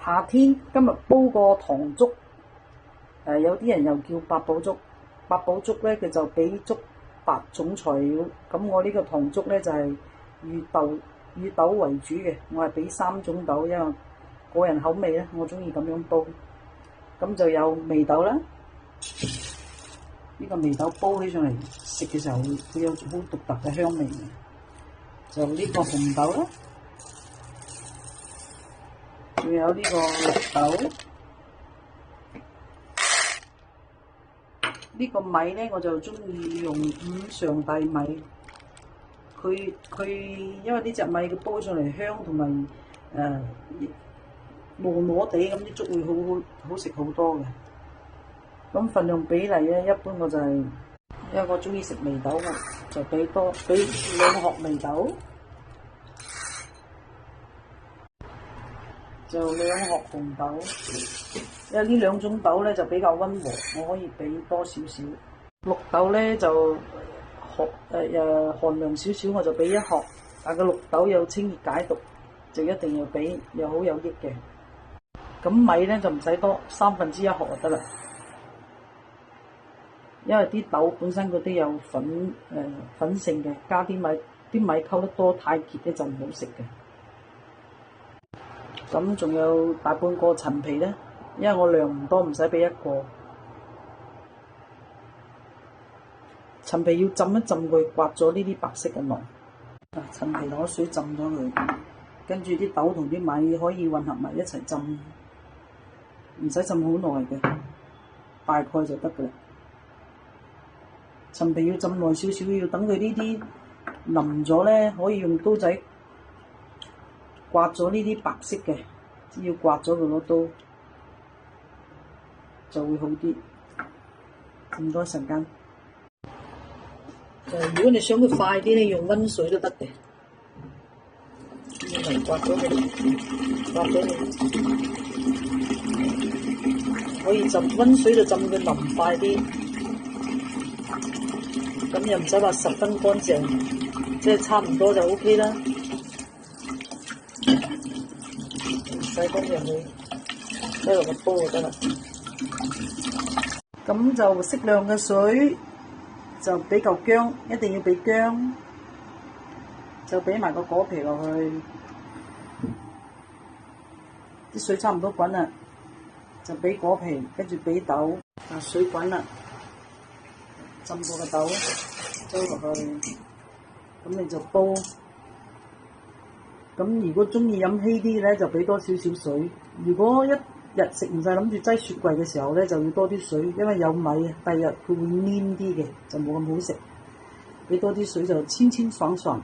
夏天今日煲個糖粥，有啲人又叫八寶粥。八寶粥咧，佢就俾足8種材料。咁我呢個糖粥咧就係芋豆為主嘅，我係俾3種豆，因為個人口味咧，我中意咁樣煲。咁就有眉豆啦，呢個眉豆煲起上嚟食嘅時候會有好獨特嘅香味嘅。就呢個紅豆啦，仲有呢個綠豆。呢個米咧，我就中意用五常大米。佢因為呢隻米佢煲上嚟香，同埋糯糯地咁啲粥會好食好多嘅。咁份量比例咧，一般我就係，因為我中意食眉豆嘅，就俾2殼眉豆，就2殼紅豆。因為呢2種豆咧就比較溫和，我可以俾多少少。綠豆咧就寒涼少少，我就俾1殼。但個綠豆有清熱解毒，就一定要俾，又好有益嘅。咁米咧就唔使多，1/3殼就得啦。因為啲豆本身嗰啲有粉性嘅，加啲米溝得多太結咧就唔好食嘅。咁仲有大半個陳皮咧。因為我量唔多，唔使俾1個。陳皮要浸一浸佢，刮咗呢啲白色嘅囊。陳皮攞水浸咗佢，跟住啲豆同啲米可以混合埋一齊浸，唔使浸好耐嘅，大概就得㗎啦。陳皮要浸耐少少，要等佢呢啲腍咗咧，可以用刀仔刮咗呢啲白色嘅，只要刮咗佢攞刀。就會好啲，咁多陣間。如果你想佢快啲咧，用溫水都得嘅。刮咗佢，可以浸溫水就浸佢腍快啲。咁又唔使話10分乾淨，即係差唔多就 OK 啦。唔使咁入去，擠落個煲就得啦。咁就適量嘅水，就俾嚿薑，一定要俾薑，就俾埋個果皮落去，啲水差唔多滾啦，就俾果皮，跟住俾豆，水滾啦，浸過個豆，倒落去，咁你就煲。咁如果中意飲稀啲咧，就俾多少少水。如果一日食唔晒，諗住擠雪櫃嘅時候咧，就要多啲水，因為有米啊，第日佢會黏啲嘅，就冇咁好食。俾多啲水就清清爽爽。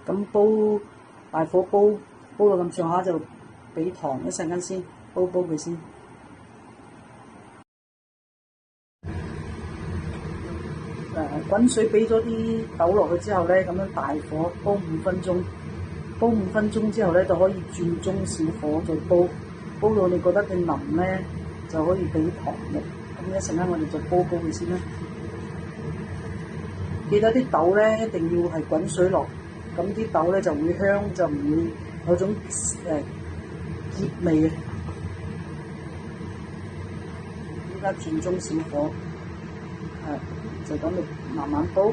咁煲大火煲到咁上下就俾糖，一陣間先煲佢先。滾水俾咗啲豆落去之後咧，咁樣大火煲5分鐘。煲5分鐘之後咧，就可以轉中小火再煲，煲到你覺得佢腍咧，就可以俾糖嘅。咁一陣間我哋就煲佢先啦。記得啲豆咧一定要係滾水落，咁啲豆咧就會香，就唔會有種澀味嘅。依家轉中小火，就咁嚟慢慢煲。